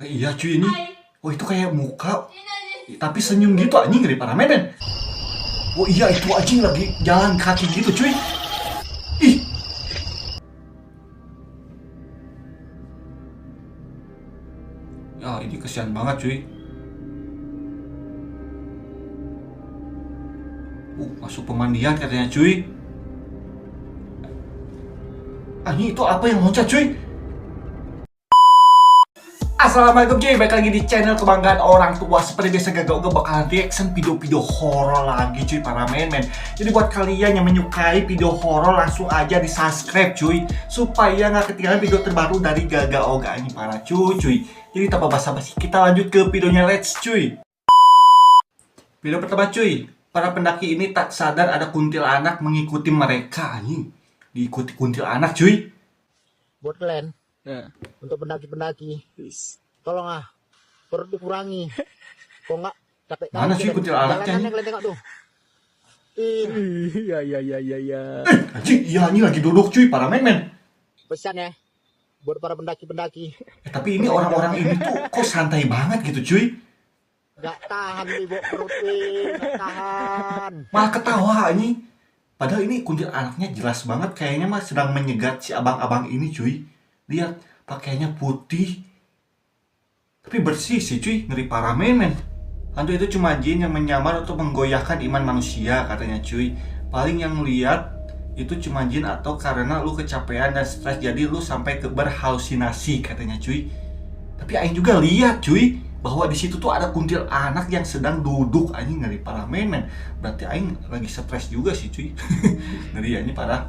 Iya cuy ini. Oh itu kayak muka. Tapi senyum gitu anjing dari para menen. Oh iya itu anjing lagi jalan kaki gitu cuy. Ih. Ya ini kesian banget cuy. Masuk pemandian katanya cuy. Anjing itu apa yang loncat cuy? Assalamualaikum cuy, balik lagi di channel kebanggaan orang tua. Seperti biasa Gaga bakalan reaction video-video horor lagi cuy para men. Jadi buat kalian yang menyukai video horor langsung aja di subscribe cuy, supaya nggak ketinggalan video terbaru dari Gaga Oga ini para cuy. Jadi tanpa basa-basi kita lanjut ke videonya, let's cuy. Video pertama cuy, para pendaki ini tak sadar ada kuntilanak mengikuti mereka anjing. Diikuti kuntilanak cuy. Buat kalian untuk pendaki-pendaki, tolong perut dikurangi. Kok nggak capek mana sih kuntilanaknya? Kalian tengok tuh. Iya. Anjing, iya ini lagi duduk cuy para men. Pesan ya buat para pendaki-pendaki. Tapi ini orang-orang ini tuh kok santai banget gitu cuy. Nggak tahan nih bawa perut nggak tahan. Malah ketawa anjing. Padahal ini kuntilanaknya jelas banget kayaknya mah sedang menyegat si abang-abang ini cuy. Lihat, pakaiannya putih. Tapi bersih sih cuy, ngeri parah men. Hantu itu cuma jin yang menyamar untuk menggoyahkan iman manusia katanya cuy. Paling yang lihat itu cuma jin atau karena lu kecapean dan stres jadi lu sampai ke berhalusinasi katanya cuy. Tapi aing juga lihat cuy bahwa di situ tuh ada kuntilanak yang sedang duduk anjing, ngeri parah men. Berarti aing lagi stres juga sih cuy. Ngeri anjing parah.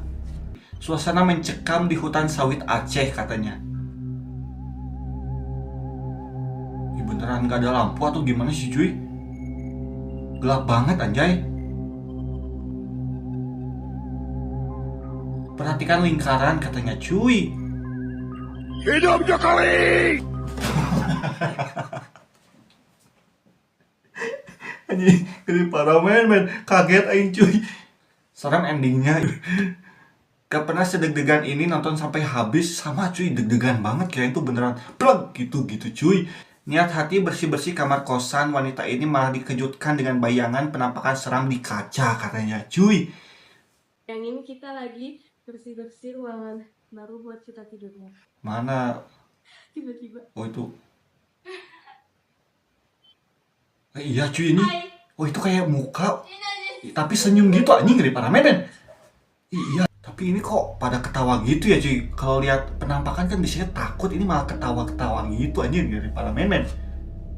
Suasana mencekam di hutan sawit Aceh katanya. Ih, beneran gak ada lampu atau gimana sih cuy? Gelap banget anjay. Perhatikan lingkaran katanya cuy. Hidup Jokowi! Anjing, gede parah men. Kaget aing cuy. Serem endingnya. Gak pernah sedeg-degan ini nonton sampai habis. Sama cuy, deg-degan banget. Kirain tuh beneran plug gitu cuy. Niat hati bersih-bersih kamar kosan wanita ini malah dikejutkan dengan bayangan penampakan seram di kaca katanya cuy. Yang ini kita lagi bersih-bersih ruangan baru buat kita tidurnya. Mana? Tiba-tiba. Oh itu. Iya cuy ini. Oh itu kayak muka. Tapi senyum gitu anjing dari para menen. Iya. Tapi ini kok pada ketawa gitu ya cuy. Kalau lihat penampakan kan biasanya takut, ini malah ketawa-ketawa gitu anjir dari para men.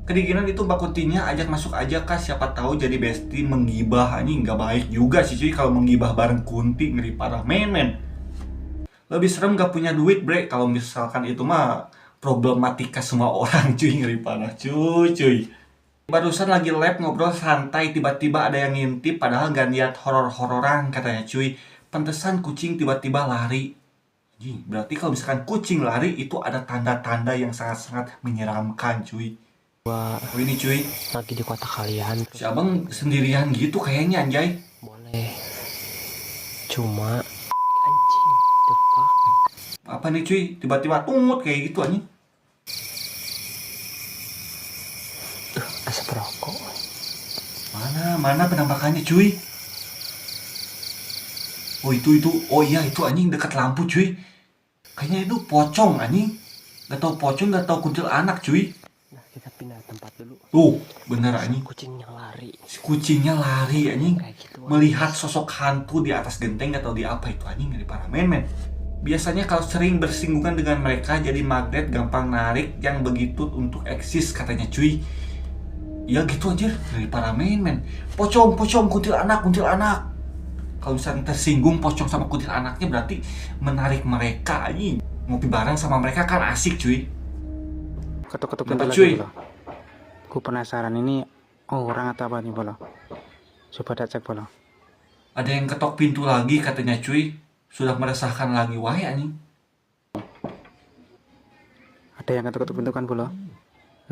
Kedinginan itu Mbak Kuntinya ajak masuk aja kah, siapa tahu jadi bestie menggibah anjing. Nggak baik juga sih cuy kalau menggibah bareng Kunti, ngeri para men. Lebih serem gak punya duit bre. Kalau misalkan itu mah problematika semua orang cuy, ngeri parah cuy. Barusan lagi live ngobrol santai tiba-tiba ada yang ngintip padahal gak niat horor-hororan katanya cuy. Pantesan kucing tiba-tiba lari. Berarti kalau misalkan kucing lari itu ada tanda-tanda yang sangat-sangat menyeramkan cuy. Wah, Oh ini cuy, lagi di kota kalian. si abang sendirian gitu kayaknya anjay. Boleh. Cuma anjing, the fuck. Apa nih cuy, tiba-tiba tungut kayak gitu anjing. Asap rokok. Mana penampakannya cuy. Oh itu, oh iya itu anjing dekat lampu cuy. Kayaknya itu pocong anjing. Gak tau pocong, gak tau kuntilanak cuy. Nah, kita pindah tempat dulu. Tuh, bener anjing. Kucingnya lari. Si kucingnya lari anjing. Kayak gitu. Melihat sosok hantu di atas genteng atau di apa itu anjing dari para men. Biasanya kalau sering bersinggungan dengan mereka jadi magnet gampang narik yang begitu untuk eksis katanya cuy. Ya gitu anjir dari para men. Pocong kuntilanak. Kalau misalnya tersinggung pocong sama kuntilanaknya berarti menarik mereka anjing. Ngopi bareng sama mereka kan asik cuy. Ketuk-ketuk Kenapa, pintu cuy? lagi, Bolo. Gue penasaran ini orang atau apa nih, Bolo. Coba dah cek, Bolo. Ada yang ketok pintu lagi katanya cuy. Sudah meresahkan lagi wae anjing. Ada yang ketuk-ketuk pintu kan, Bolo?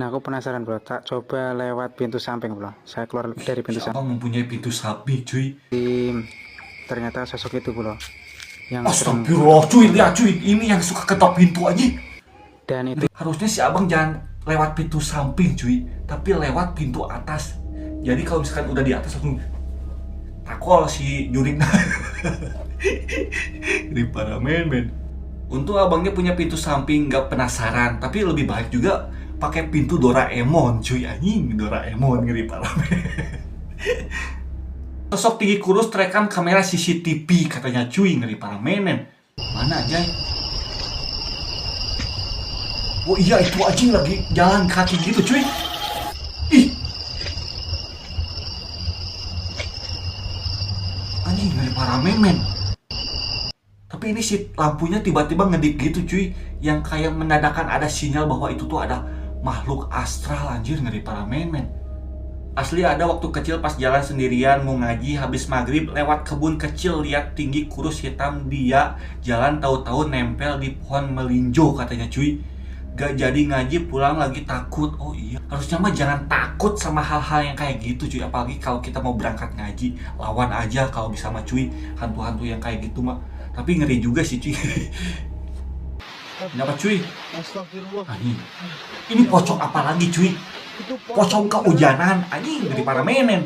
Nah, aku penasaran, Bro. Tak coba lewat pintu samping, Bro. Saya keluar dari pintu samping. Siapa mempunyai pintu samping cuy. Ternyata sosok itu, Bro. Yang Astagfirullah cuy, lihat cuy. Ini yang suka ketok pintu aja. dan itu Harusnya si abang jangan lewat pintu samping cuy, tapi lewat pintu atas. Jadi kalau misalkan udah di atas langsung takol si juring. Ngeri parah men. Untung abangnya punya pintu samping, gak penasaran. Tapi lebih baik juga pakai pintu Doraemon cuy, anjing Doraemon, ngeri parah men. Sosok tinggi kurus terekam kamera CCTV katanya cuy, ngeri parah men. Mana aja? Oh iya, itu anjing lagi jalan kaki gitu cuy. Ih, anjing ngeri parah men. Tapi ini si lampunya tiba-tiba ngedip gitu cuy, yang kayak menandakan ada sinyal bahwa itu tuh ada makhluk astral, anjir ngeri parah men. Asli ada waktu kecil pas jalan sendirian mau ngaji habis maghrib lewat kebun kecil, lihat tinggi kurus hitam dia jalan, tahu-tahu nempel di pohon melinjo katanya cuy. Gak jadi ngaji, pulang lagi takut. Oh iya, harusnya mah jangan takut sama hal-hal yang kayak gitu cuy. Apalagi kalau kita mau berangkat ngaji, lawan aja kalau bisa mah cuy, hantu-hantu yang kayak gitu mah. Tapi ngeri juga sih cuy. Kenapa cuy? Astagfirullah. Anjing, ini pocong apa lagi cuy? Pocong kehujanan, anjing dari para menen.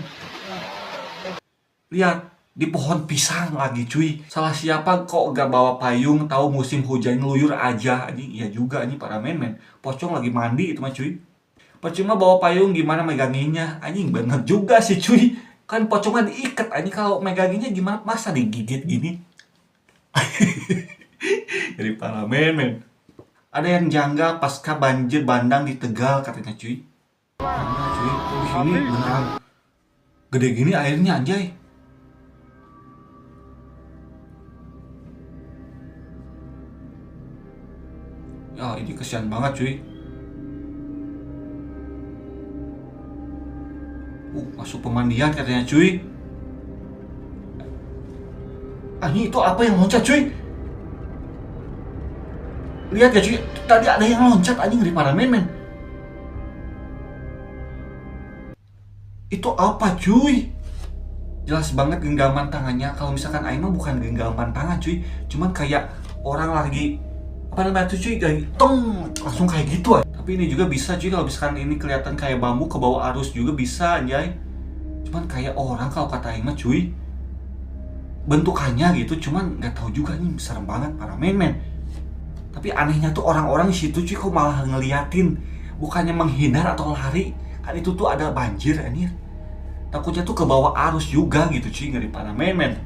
Lihat, di pohon pisang lagi cuy. Salah siapa kok gak bawa payung, tahu musim hujan ngeluyur aja, anjing. Iya juga anjing para men. Pocong lagi mandi itu mah cuy. Percuma bawa payung gimana meganginnya, anjing bener juga sih cuy. Kan pocongnya diikat, anjing kalau meganginnya gimana, masa digigit gini. Dari para men. Ada yang janggal pasca banjir bandang di Tegal katanya cuy. Nah, cuy, di sini beneran gede gini airnya anjay. Ya ini kesian banget cuy. Masuk pemandian katanya cuy. Ini itu apa yang loncat cuy? Lihat ya cuy, tadi ada yang loncat anjing dari para men. Itu apa cuy? Jelas banget genggaman tangannya. Kalau misalkan Aing mah bukan genggaman tangan cuy, cuman kayak orang lagi apa namanya tuh cuy, dari tong langsung kayak gitu aja. Tapi ini juga bisa cuy, kalau misalkan ini kelihatan kayak bambu ke bawah arus juga bisa anjay. Cuman kayak orang kalau kata Aing mah cuy, bentukannya gitu, cuman nggak tahu juga nih, serem banget para men. Tapi anehnya tuh orang-orang di situ cuy kok malah ngeliatin, bukannya menghindar atau lari. Kan itu tuh ada banjir anjir. Takutnya tuh ke bawah arus juga gitu cuy, ngeri parah men.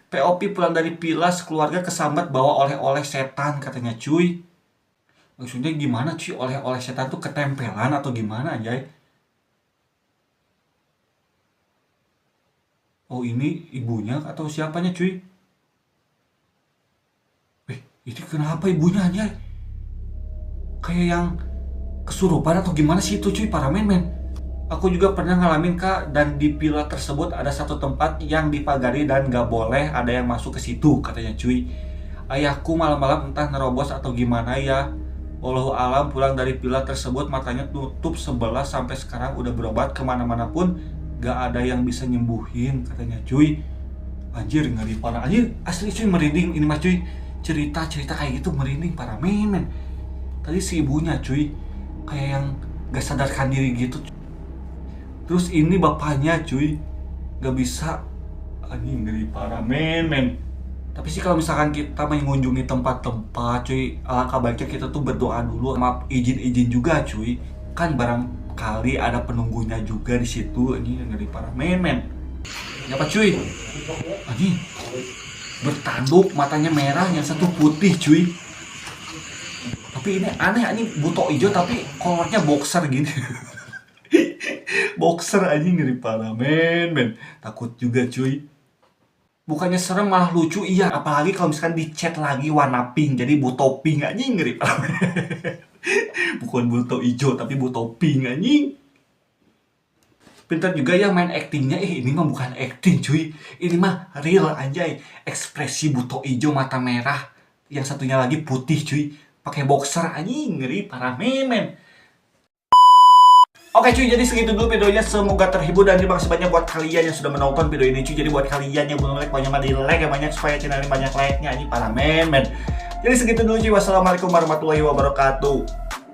POP pulang dari Pilas, keluarga kesambat bawa oleh-oleh setan katanya cuy. Maksudnya gimana cuy, oleh-oleh setan tuh ketempelan atau gimana anjay? Oh ini ibunya atau siapanya cuy? Itu kenapa ibunya anjay? Kayak yang kesurupan atau gimana sih itu cuy, para men. Aku juga pernah ngalamin kak, dan di villa tersebut ada satu tempat yang dipagari dan gak boleh ada yang masuk ke situ katanya cuy. Ayahku malam-malam entah nerobos atau gimana ya, wallahu alam, pulang dari villa tersebut matanya tutup sebelah, sampai sekarang udah berobat kemana-mana pun gak ada yang bisa nyembuhin katanya cuy. Anjir ngeri parah, anjir asli cuy, merinding ini mas cuy. Cerita-cerita kayak gitu merinding para men. Tadi si ibunya cuy kayak yang gak sadarkan diri gitu. Terus ini bapaknya cuy gak bisa, anjing ngeri parah men. Tapi sih kalau misalkan kita mengunjungi tempat-tempat cuy, alangkah baiknya kita tuh berdoa dulu, maaf izin juga cuy. Kan barangkali ada penunggunya juga di situ. Ini ngeri parah men. Siapa cuy? Anjing bertanduk, matanya merah, yang satu putih cuy. Tapi ini aneh, ini buto hijau tapi kolornya boxer gini. Boxer anjing ngeri parah men. Takut juga cuy. Bukannya serem malah lucu, iya. Apalagi kalau misalkan dicat lagi warna pink, jadi buto pink anjing ngeri parah men. Bukan buto hijau tapi buto pink anjing. Pintar juga ya main actingnya. Ini mah bukan acting cuy, ini mah real anjay. Ekspresi buto hijau mata merah, yang satunya lagi putih cuy, pakai boxer anjing ngeri parah men. Oke cuy, jadi segitu dulu videonya. Semoga terhibur dan terima kasih banyak buat kalian yang sudah menonton video ini cuy. Jadi buat kalian yang belum like, banyak di like yang banyak supaya channel ini banyak like-nya anjing parah men. Jadi segitu dulu cuy. Wassalamualaikum warahmatullahi wabarakatuh.